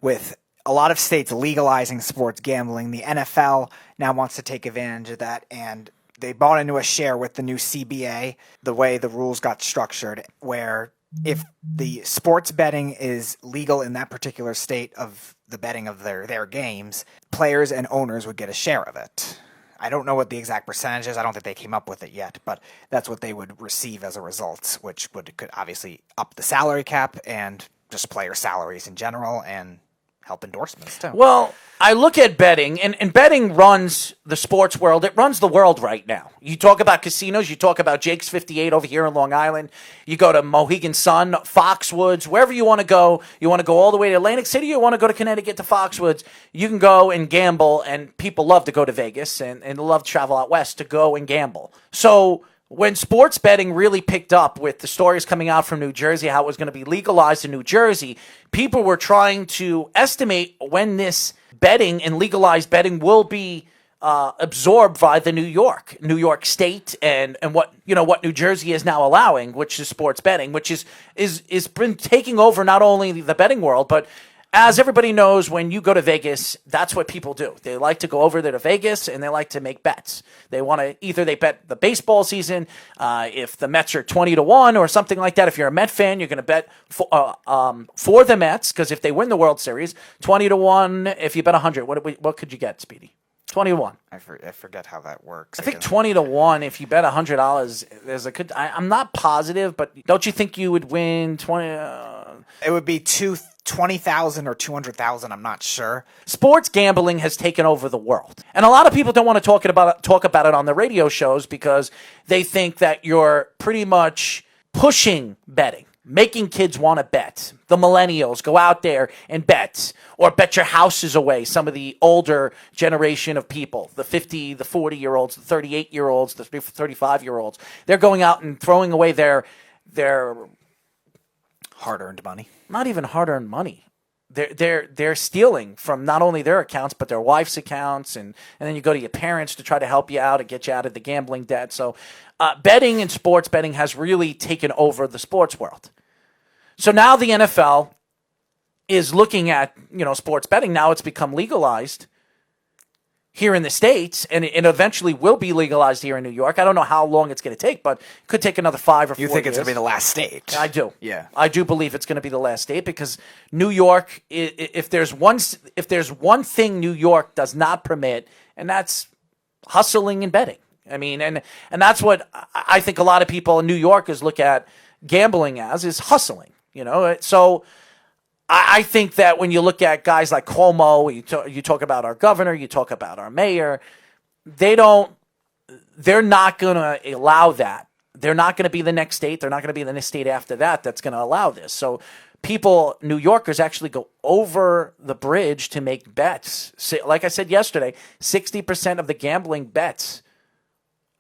with a lot of states legalizing sports gambling, the NFL now wants to take advantage of that, and they bought into a share with the new CBA, the way the rules got structured, where if the sports betting is legal in that particular state of the betting of their games, players and owners would get a share of it. I don't know what the exact percentage is. I don't think they came up with it yet, but that's what they would receive as a result, which could obviously up the salary cap and just player salaries in general and help endorsements too. Well, I look at betting, and betting runs the sports world. It runs the world right now. You talk about casinos, you talk about Jake's 58 over here in Long Island, you go to Mohegan Sun, Foxwoods, wherever you want to go all the way to Atlantic City, you want to go to Connecticut to Foxwoods, you can go and gamble, and people love to go to Vegas and love to travel out west to go and gamble. So when sports betting really picked up with the stories coming out from New Jersey, how it was going to be legalized in New Jersey, people were trying to estimate when this betting and legalized betting will be absorbed by the New York State, and what New Jersey is now allowing, which is sports betting, which is been taking over not only the betting world, but as everybody knows, when you go to Vegas, that's what people do. They like to go over there to Vegas, and they like to make bets. They want to they bet the baseball season, if the Mets are 20-1 or something like that. If you're a Met fan, you're going to bet for the Mets, because if they win the World Series, 20-1. If you bet 100, what could you get, Speedy? 20-1. I forget how that works. I think 20-1. If you bet $100, there's a good. I'm not positive, but don't you think you would win 20? It would be 20,000 or 200,000. I'm not sure. Sports gambling has taken over the world, and a lot of people don't want to talk about it on the radio shows because they think that you're pretty much pushing betting, making kids want to bet. The millennials go out there and bet, or bet your houses away. Some of the older generation of people, the 50, the 40-year-olds, the 38-year-olds, the 35-year-olds, they're going out and throwing away their hard-earned money. Not even hard-earned money. They're stealing from not only their accounts but their wife's accounts, and then you go to your parents to try to help you out and get you out of the gambling debt. So betting and sports betting has really taken over the sports world. So now the NFL is looking at sports betting. Now it's become legalized here in the States, and it eventually will be legalized here in New York. I don't know how long it's going to take, but it could take another 5 or 4 years. You think it's going to be the last state? I do. Yeah. I do believe it's going to be the last state, because New York, if there's one thing New York does not permit, and that's hustling and betting. I mean, and that's what I think a lot of people in New Yorkers look at gambling as, is hustling, So I think that when you look at guys like Cuomo, you talk about our governor, you talk about our mayor, they're not going to allow that. They're not going to be the next state. They're not going to be the next state after that that's going to allow this. So people, New Yorkers, actually go over the bridge to make bets. Like I said yesterday, 60% of the gambling bets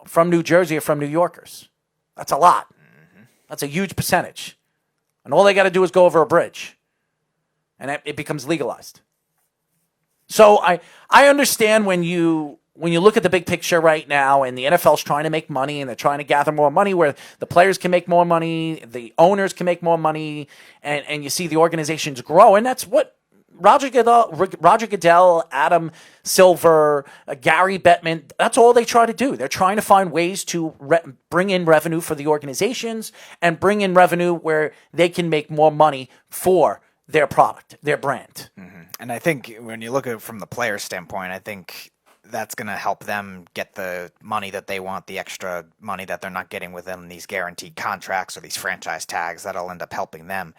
from New Jersey are from New Yorkers. That's a lot. Mm-hmm. That's a huge percentage. And all they got to do is go over a bridge, and it becomes legalized. So I understand when you look at the big picture right now, and the NFL's trying to make money, and they're trying to gather more money where the players can make more money, the owners can make more money, and you see the organizations grow. And that's what Roger Goodell, Adam Silver, Gary Bettman, that's all they try to do. They're trying to find ways to bring in revenue for the organizations and bring in revenue where they can make more money for their product, their brand. Mm-hmm. And I think when you look at it from the player standpoint, I think that's going to help them get the money that they want, the extra money that they're not getting within these guaranteed contracts or these franchise tags. That'll end up helping them.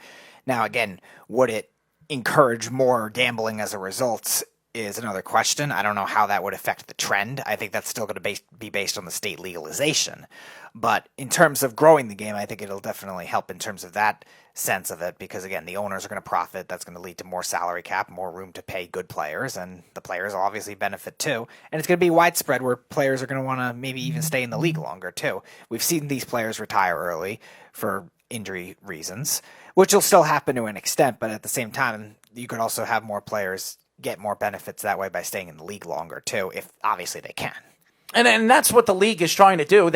Now, again, would it encourage more gambling as a result is another question. I don't know how that would affect the trend. I think that's still going to be based on the state legalization. But in terms of growing the game, I think it'll definitely help in terms of that sense of it, because, again, the owners are going to profit. That's going to lead to more salary cap, more room to pay good players, and the players will obviously benefit too. And it's going to be widespread where players are going to want to maybe even stay in the league longer too. We've seen these players retire early for injury reasons, which will still happen to an extent, but at the same time, you could also have more players get more benefits that way by staying in the league longer too, if obviously they can. And that's what the league is trying to do.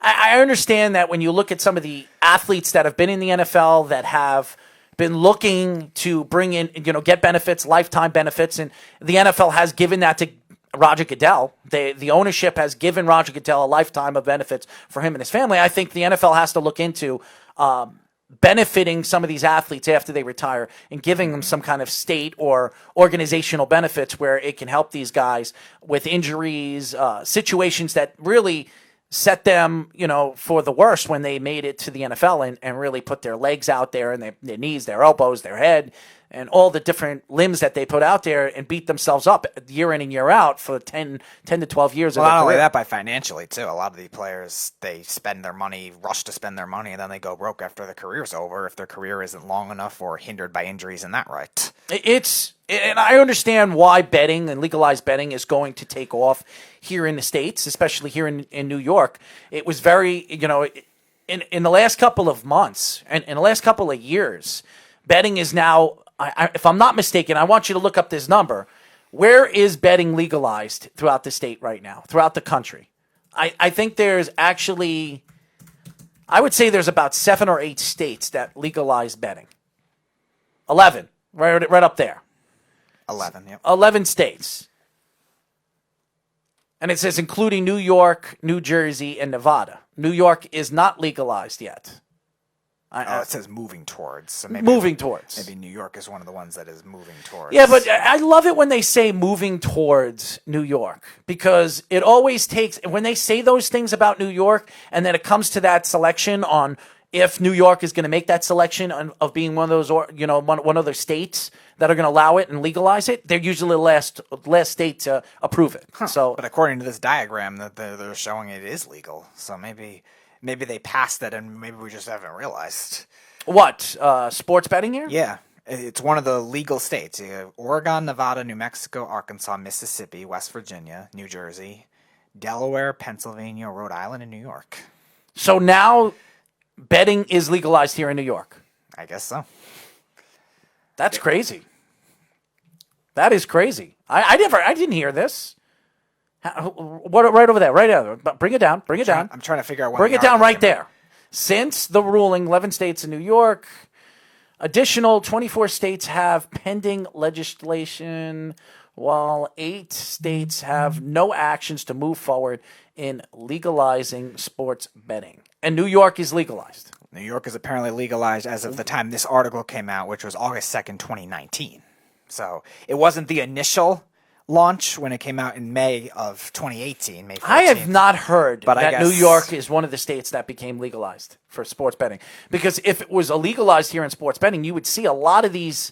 I understand that when you look at some of the athletes that have been in the NFL that have been looking to bring in, get benefits, lifetime benefits, and the NFL has given that to Roger Goodell. The ownership has given Roger Goodell a lifetime of benefits for him and his family. I think the NFL has to look into benefiting some of these athletes after they retire and giving them some kind of state or organizational benefits where it can help these guys with injuries, situations that really set them, for the worst when they made it to the NFL and really put their legs out there and their knees, their elbows, their head, and all the different limbs that they put out there and beat themselves up year in and year out for 10 to 12 years of their career. Not only that, by financially, too. A lot of the players, they spend their money, rush to spend their money, and then they go broke after their career's over if their career isn't long enough or hindered by injuries in that right. And I understand why betting and legalized betting is going to take off here in the States, especially here in New York. It was very, in the last couple of months and in the last couple of years, betting is now, if I'm not mistaken, I want you to look up this number. Where is betting legalized throughout the state right now, throughout the country? I think there's actually, I would say there's about 7 or 8 states that legalize betting. 11, right up there. 11, yeah. 11 states. And it says including New York, New Jersey, and Nevada. New York is not legalized yet. It says moving towards. So Maybe New York is one of the ones that is moving towards. Yeah, but I love it when they say moving towards New York because it always takes, when they say those things about New York and then it comes to that selection on if New York is going to make that selection of being one of those, one of those states that are going to allow it and legalize it, they're usually the last state to approve it. Huh. So, but according to this diagram that they're showing, it is legal. So maybe they passed it and maybe we just haven't realized. What? Sports betting here? Yeah. It's one of the legal states. You have Oregon, Nevada, New Mexico, Arkansas, Mississippi, West Virginia, New Jersey, Delaware, Pennsylvania, Rhode Island, and New York. So now betting is legalized here in New York. I guess so. That's crazy. That is crazy. I didn't hear this. What? Right over there. Right over there. Bring it down. Bring it down. I'm trying to figure out when. Bring it down right there. Since the ruling, 11 states in New York, additional 24 states have pending legislation, while 8 states have no actions to move forward in legalizing sports betting. And New York is legalized. New York is apparently legalized as of the time this article came out, which was August 2nd, 2019. So it wasn't the initial launch when it came out in May of 2018, May 14th. I have not heard but that New York is one of the states that became legalized for sports betting. Because if it was legalized here in sports betting, you would see a lot of these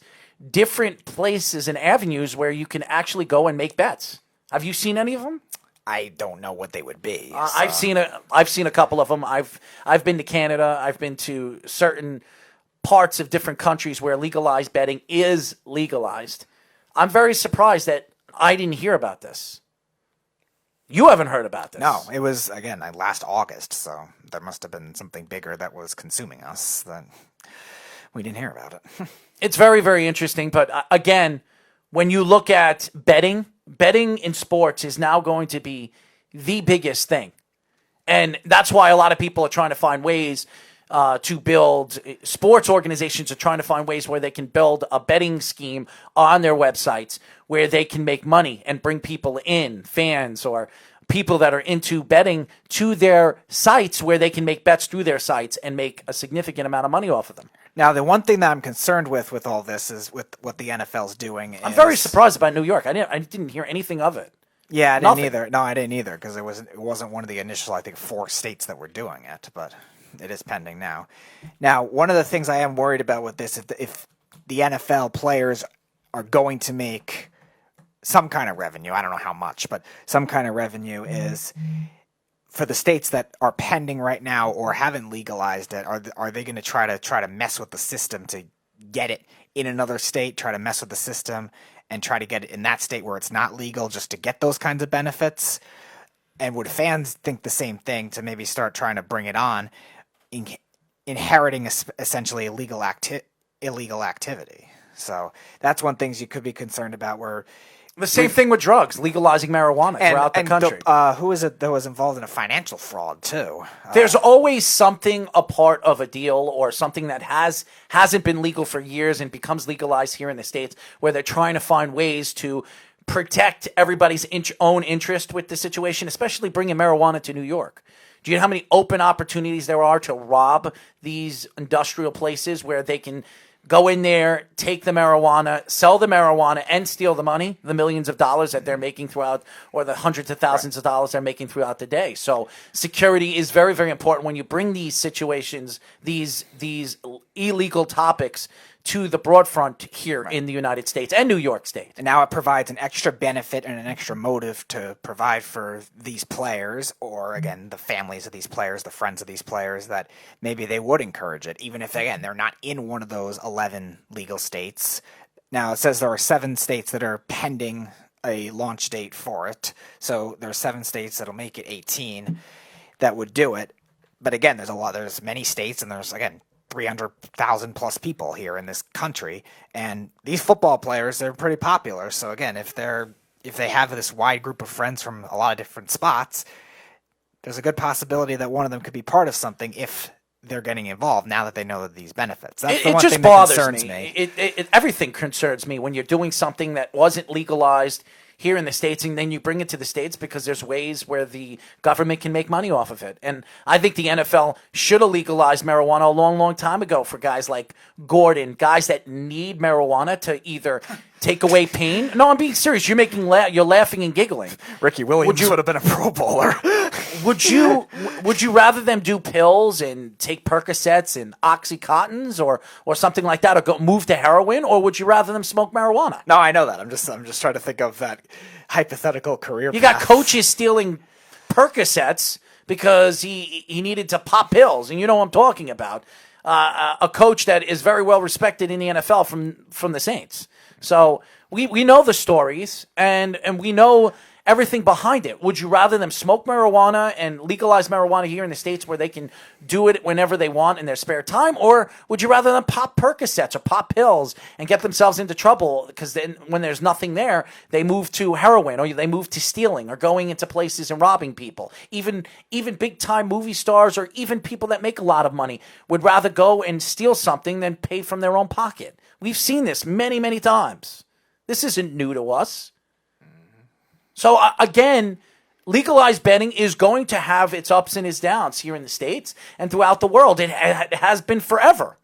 different places and avenues where you can actually go and make bets. Have you seen any of them? I don't know what they would be. So. I've seen a couple of them. I've been to Canada. I've been to certain parts of different countries where legalized betting is legalized. I'm very surprised that I didn't hear about this. You haven't heard about this. No, it was, again, last August, so there must have been something bigger that was consuming us that we didn't hear about it. It's very, very interesting, but again, when you look at betting in sports is now going to be the biggest thing. And that's why a lot of people are trying to find ways to build, sports organizations are trying to find ways where they can build a betting scheme on their websites where they can make money and bring people in, fans or people that are into betting to their sites where they can make bets through their sites and make a significant amount of money off of them. Now, the one thing that I'm concerned with all this is with what the NFL's doing. I'm very surprised about New York. I didn't hear anything of it. Yeah, I didn't either. No, I didn't either because it wasn't one of the initial, I think, 4 states that were doing it, but it is pending now. Now, one of the things I am worried about with this is if the NFL players are going to make some kind of revenue, I don't know how much, but some kind of revenue is for the states that are pending right now or haven't legalized it. Are they going to try to mess with the system to get it in another state, try to mess with the system and try to get it in that state where it's not legal just to get those kinds of benefits? And would fans think the same thing to maybe start trying to bring it on, inheriting essentially illegal activity? So that's one thing you could be concerned about where The same thing with drugs, legalizing marijuana throughout the country. Who is it that was involved in a financial fraud too? There's always something a part of a deal or something that hasn't been legal for years and becomes legalized here in the States, where they're trying to find ways to protect everybody's own interest with the situation, especially bringing marijuana to New York. Do you know how many open opportunities there are to rob these industrial places where they can go in there, take the marijuana, sell the marijuana, and steal the money, the millions of dollars that they're making throughout, or the hundreds of thousands of dollars they're making throughout the day. So security is very, very important when you bring these situations, these illegal topics to the broad front here in the United States and New York State. And now it provides an extra benefit and an extra motive to provide for these players, or again, the families of these players, the friends of these players, that maybe they would encourage it, even if, again, they're not in one of those 11 legal states. Now, it says there are 7 states that are pending a launch date for it. So there's 7 states that'll make it 18 that would do it. But again, there's many states, and there's, again, 300,000 plus people here in this country, and these football players, they're pretty popular. So again, if they have this wide group of friends from a lot of different spots, there's a good possibility that one of them could be part of something if they're getting involved now that they know these benefits. That's the one thing that concerns me. Everything concerns me when you're doing something that wasn't legalized here in the States, and then you bring it to the States because there's ways where the government can make money off of it. And I think the NFL should have legalized marijuana a long, long time ago for guys like Gordon, guys that need marijuana to either take away pain. No, I'm being serious. You're laughing and giggling. Ricky Williams would have been a Pro Bowler. Would you rather them do pills and take Percocets and Oxycontins or something like that, or go move to heroin, or would you rather them smoke marijuana? No, I know that. I'm just trying to think of that hypothetical career You path. got coaches stealing Percocets because he needed to pop pills, and you know what I'm talking about. A coach that is very well respected in the NFL from the Saints. So we know the stories, and we know everything behind it. Would you rather them smoke marijuana and legalize marijuana here in the States where they can do it whenever they want in their spare time? Or would you rather them pop Percocets or pop pills and get themselves into trouble because then when there's nothing there, they move to heroin, or they move to stealing or going into places and robbing people? Even big-time movie stars or even people that make a lot of money would rather go and steal something than pay from their own pocket. We've seen this many, many times. This isn't new to us. So, again, legalized betting is going to have its ups and its downs here in the States and throughout the world. It has been forever.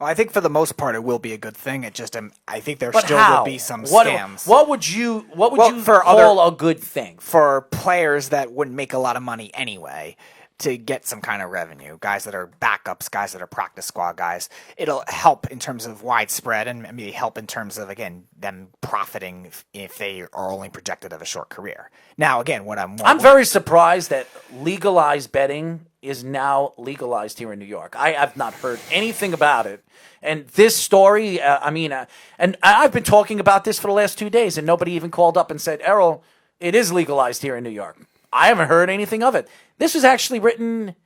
Well, I think for the most part it will be a good thing. It just, I think there still will be some scams. What would you call a good thing? For players that wouldn't make a lot of money anyway, to get some kind of revenue, guys that are backups, guys that are practice squad guys. It'll help in terms of widespread, and maybe help in terms of, again, them profiting if they are only projected of a short career. Now, again, I'm very surprised that legalized betting is now legalized here in New York. I have not heard anything about it. And this story, and I've been talking about this for the last 2 days, and nobody even called up and said, Errol, it is legalized here in New York. I haven't heard anything of it. This was actually written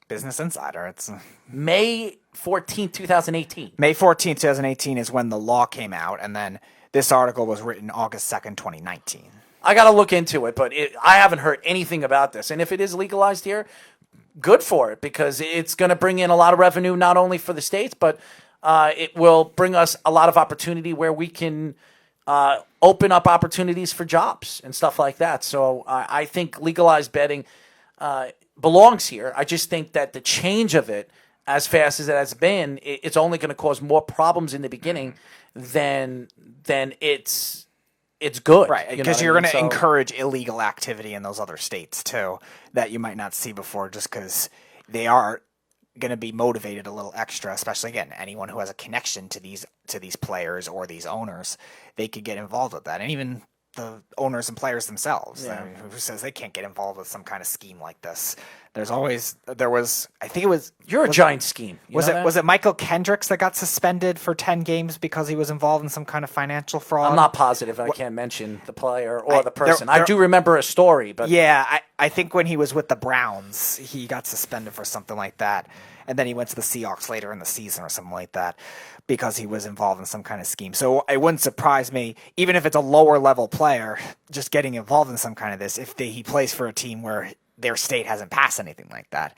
Business Insider. It's May 14th, 2018. May 14th, 2018 is when the law came out, and then this article was written August 2nd, 2019. I got to look into it, but I haven't heard anything about this. And if it is legalized here, good for it, because it's going to bring in a lot of revenue, not only for the States, but it will bring us a lot of opportunity where we can open up opportunities for jobs and stuff like that. So I think legalized betting belongs here. I just think that the change of it, as fast as it has been, it's only going to cause more problems in the beginning than it's good. Right, because you're going to encourage illegal activity in those other states too that you might not see before, just because they are going to be motivated a little extra, especially, again, anyone who has a connection to these players or these owners, they could get involved with that. And even the owners and players themselves, who says they can't get involved with some kind of scheme like this. I think it was. You're a giant scheme. You Was know it that? was it Michael Kendricks that got suspended for 10 games because he was involved in some kind of financial fraud? I'm not positive. I can't mention the player or the person. there- I do remember a story, but Yeah, I think when he was with the Browns, he got suspended for something like that. And then he went to the Seahawks later in the season or something like that because he was involved in some kind of scheme. So it wouldn't surprise me, even if it's a lower level player, just getting involved in some kind of this, if he plays for a team where their state hasn't passed anything like that.